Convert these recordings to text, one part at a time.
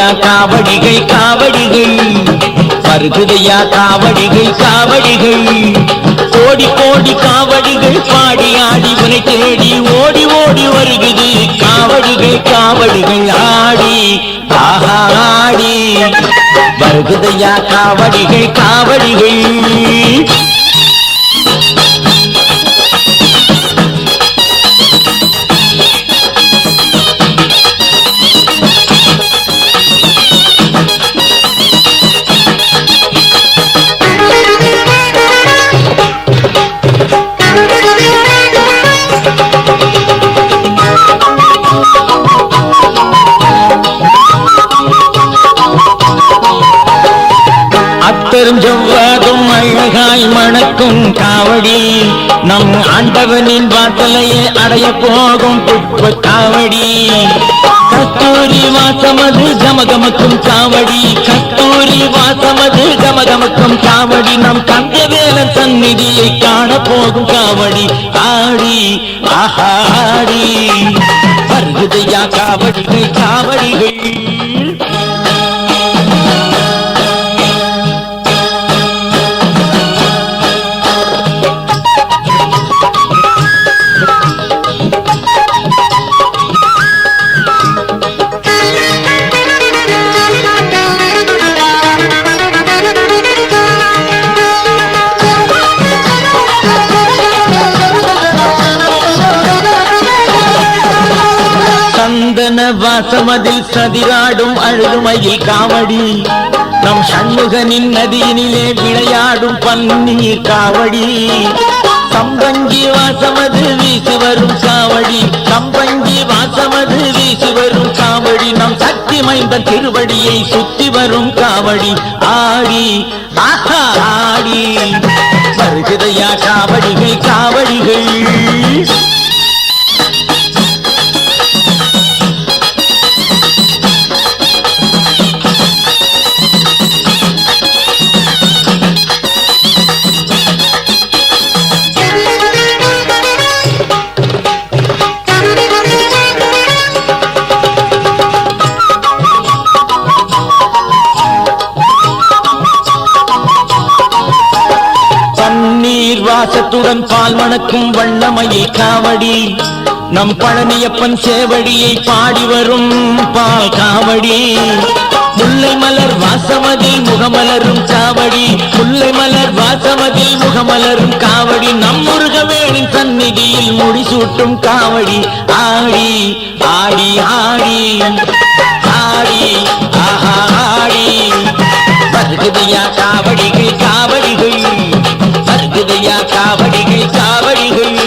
வருகுதையா காவடிகள் காவடிகள் வருகுதையா காவடிகள் காவடிகள் கோடி கோடி காவடிகள் பாடி ஆடி உனை தேடி ஓடி ஓடி வருகுது காவடிகள் காவடிகள் ஆடி ஆடி வருகுதையா காவடிகள் காவடிகள் அத்தரும் செவ்வாதும் அழகாய் மணக்கும் காவடி நம் ஆண்டவனின் வாசலையே அடைய போகும் புஷ்ப காவடி கஸ்தூரி வாசமது கமகமக்கும் காவடி கஸ்தூரி வாசமது கமகமக்கும் காவடி நம் கந்தவேலன் சந்நிதியை காண போகும் காவடி ஆடி ஆடி வருகுதையா காவடிகள் காவடிகள் வாசமதில் சதிராடும் அழுதுமையில் காவடி நம் சண்முகனின் நதியினிலே விளையாடும் பன்னீர் காவடி சம்பங்கி வாசமது வீசி வரும் காவடி சம்பங்கி வாசமது வீசி வரும் காவடி நம் சக்தி மைந்தன் திருவடியை சுத்தி வரும் காவடி ஆடி ஆடி வருகுதையா காவடிகள் காவடிகள் வாசத்துடன் பால் மணக்கும் வண்ணமையை காவடி நம் பழனியப்பன் சேவடியை பாடி வரும் பால் காவடி முல்லை மலர் வாசமதில் முகமலரும் காவடி முல்லை மலர் வாசமதில் முகமலரும் காவடி நம் முருகவேணின் சந்நிதியில் முடிசூட்டும் காவடி ஆடி ஆடி ஆடி ஆடி ஆடி வருகுதையா காவடிகள் காவடிகள் வருகுதையா காவடிகள் காவடிகள்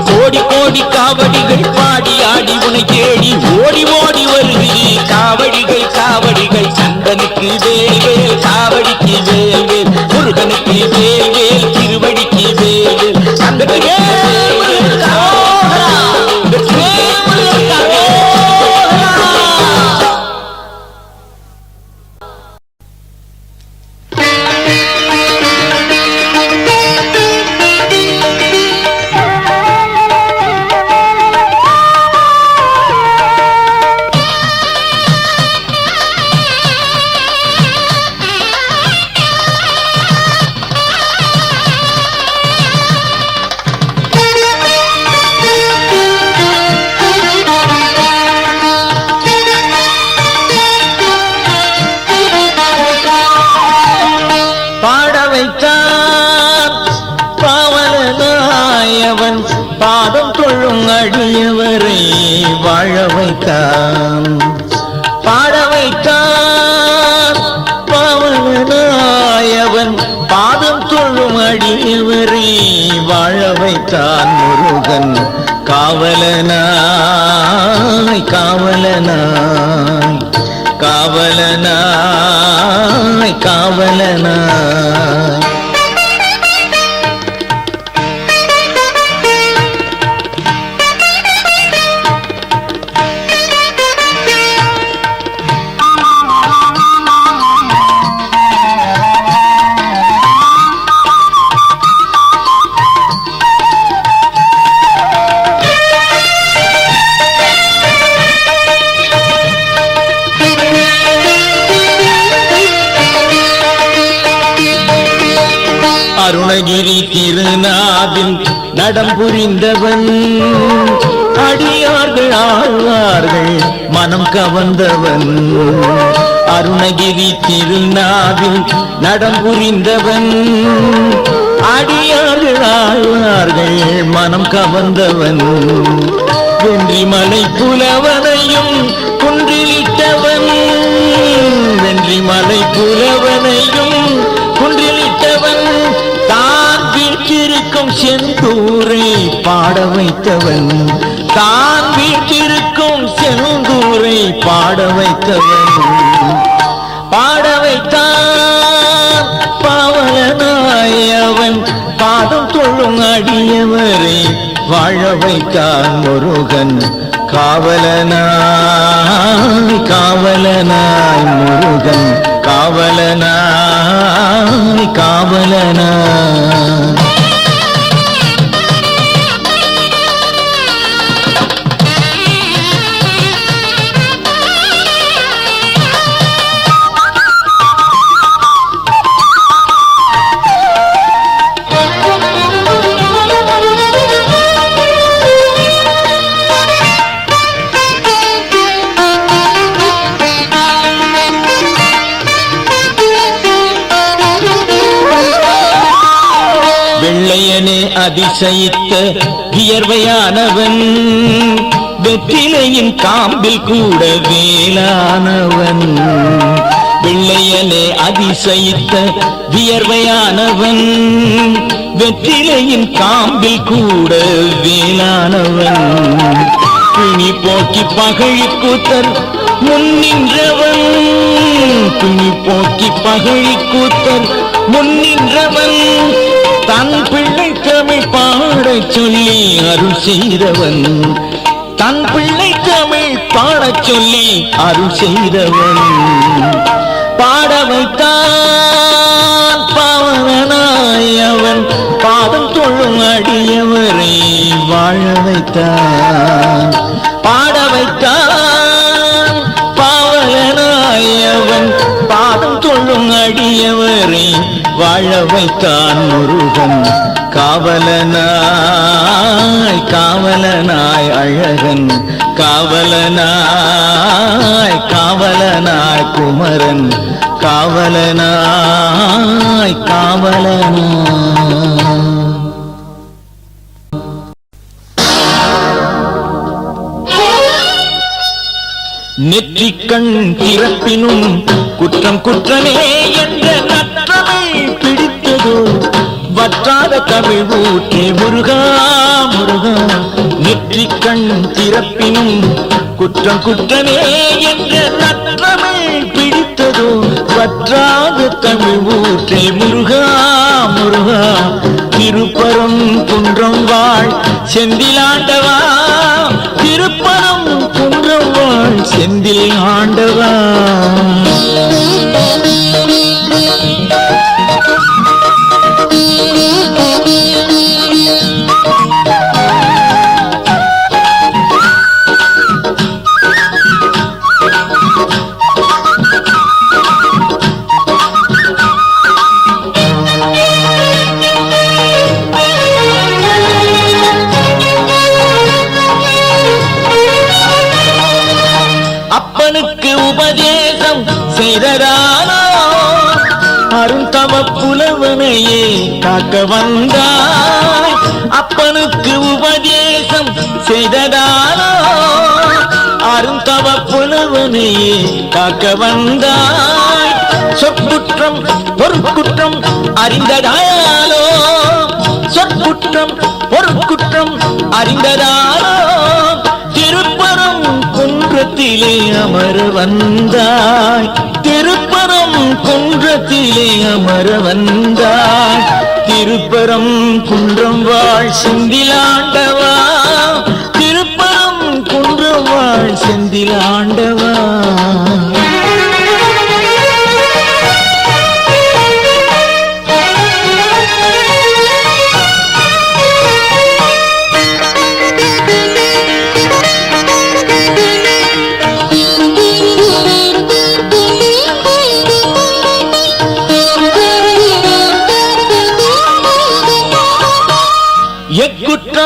கோடி கோடி காவடிகள் பாடி ஆடி உனை தேடி ஓடி ஓடி வருகிறது காவடிகள் காவடிகள் சந்தனுக்கு வேல் வேல் காவடிக்கு வேல் வேல் முருகனுக்கு வேல் வேல் திருவடிக்கு வேல் வேல் சந்தனுக்கு பாதம் தொழும் அடியவரை வாழ வைத்தான் பாட வைத்தான் பாவனாயவன் பாதம் தொழும் அடியவரை வாழ வைத்தான் முருகன் காவலனாய் காவலனாய் காவலனாய் காவலனாய் அருணகிரி திருநாவில் நடம் புரிந்தவன் அடியார்கள் ஆழ்வார்கள் மனம் கவர்ந்தவன் அருணகிரி திருநாவில் நடம் புரிந்தவன் அடியார்கள் ஆழ்வார்கள் மனம் கவர்ந்தவன் வென்றிமலை புலவனையும் குன்றிலிட்டவன் வென்றிமலை புலவனையும் குன்றிலிட்டவன் தான் வீட்டிருக்கும் செந்தூரை பாட வைத்தவன் தான் வீட்டிருக்கும் செந்தூரை பாட வைத்தவன் பாட வைத்தான் பாவலனாய் அவன் பாதம் தொழும் அடியவரை வாழ வைத்தான் முருகன் காவலனாய் காவலனாய் முருகன் காவலனாய் காவலனாய் வெள்ளையனே அதிசயித்த வியர்வையானவன் வெற்றிலையின் காம்பில் கூட வேளானவன் வெள்ளையனே அதிசயித்த வியர்வையானவன் வெற்றிலையின் காம்பில் கூட வேளானவன் பிணி போக்கி பகழி கூத்தர் முன்னின்றவன் பிணி போக்கி பகழி கூத்தர் முன்னின்றவன் தன் பிள்ளை தமிழ் பாடச் சொல்லி அருள் செய்தவன் தன் பிள்ளை தமிழ் பாடச் சொல்லி அருள் செய்தவன் பாட வைத்தான் பாவனாய் அவன் பாதம் தொழும் அடியவரை வாழ வைத்தான் பாட வைத்தான் பாவனாய் அவன் பாதம் தொழும் அடியவரை வாழ வைத்தான் முருகன் காவலனாய் காவலனாய் அழகன் காவலனாய் காவலனாய் குமரன் காவலனாய் காவலனாய் நெற்றிக்கண் திறப்பினும் குற்றம் குற்றமே என்ற நற்றமை பிடித்ததோ வற்றாத தமிழ் ஊற்றே முருகா முருகா நெற்றிக்கண் திறப்பினும் குற்றம் குற்றமே என்ற நற்றமை பிடித்ததோ வற்றாத தமிழ் ஊற்றே முருகா முருகா திருப்பரம் குன்றம் வாழ் செந்திலாண்டவா திருப்பரம் குன்றம் வாழ் செந்தில் ஆண்டவா அப்பனுக்கு உபதேசம் செய்ததானோ அருந்தவ புலவனையே காக்க வந்தாய் அப்பனுக்கு உபதேசம் செய்ததானோ அருந்தவ புலவனையே காக்க வந்தாய் சொற்குற்றம் பொறுக்குற்றம் அறிந்ததாலோ சொற்குற்றம் பொறுக்குற்றம் அறிந்ததாலோ திருப்பரம் குன்றத்திலே அமர வந்தாய் திருப்பரம் குன்றத்திலே அமர வந்தாய் திருப்பரம் குன்றம் வாழ் செந்திலாண்டவா திருப்பரம் குன்றம் வாழ் செந்திலாண்டவா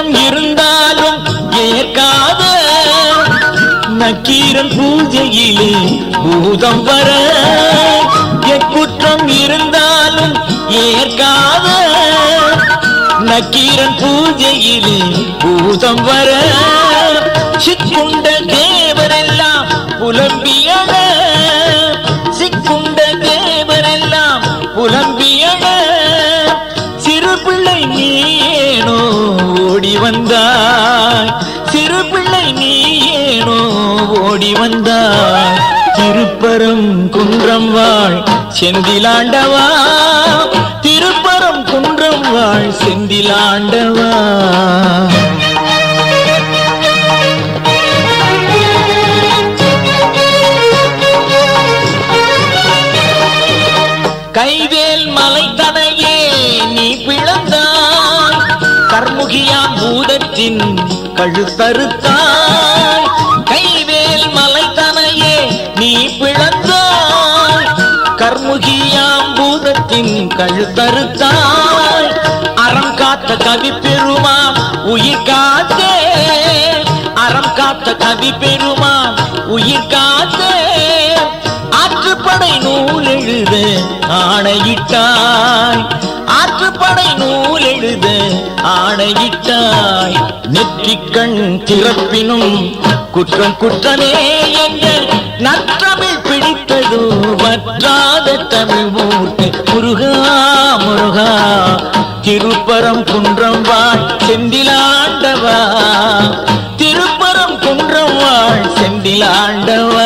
எக்குற்றம் இருந்தாலும் ஏற்காத நக்கீரன் பூஜையிலே பூதம் வர, எக்குற்றம் இருந்தாலும் ஏற்காத நக்கீரன் பூஜையிலே பூதம் வர, சிக்குண்ட தேவரெல்லாம் புலம்பியன, சிக்குண்ட தேவரெல்லாம் புலம்பியன, சிறு பிள்ளை நீயேனோ ஓடி வந்தாய், சிறு பிள்ளை நீயேனோ ஓடி வந்தாய், திருப்பரம் குன்றம் வாழ் செந்திலாண்டவா, திருப்பரம் குன்றம் வாழ் செந்திலாண்டவா. கைவேல் மலை தனையே நீ பிளந்தாய், கர்முகியாம் பூதத்தின் கழுத்தறுத்தாய், கைவேல் மலை தனையே நீ பிளந்தாய், கர்முகியாம் பூதத்தின் கழுத்தறுத்தாய், அறம் காத்த கவி பெருமான் உயிர் காத்தே, அறம் காத்த கவி பெருமான் உயிர் காத்தே, ஆற்றுப்படை நூல் எழுத ஆணையிட்டாய், ஆற்றுப்படை நூல் எழுத ஆணையிட்டாய், நெற்றிக்கண் திறப்பினும் குற்றம் குற்றமே என்ற நற்றமிழ் பிடித்ததோ வற்றாத தமிழ் மூர்த்தி முருகா முருகா, திருப்பரம் குன்றம் வாழ் செந்திலாண்டவா, திருப்பரம் குன்றம் வாழ் செந்திலாண்டவா.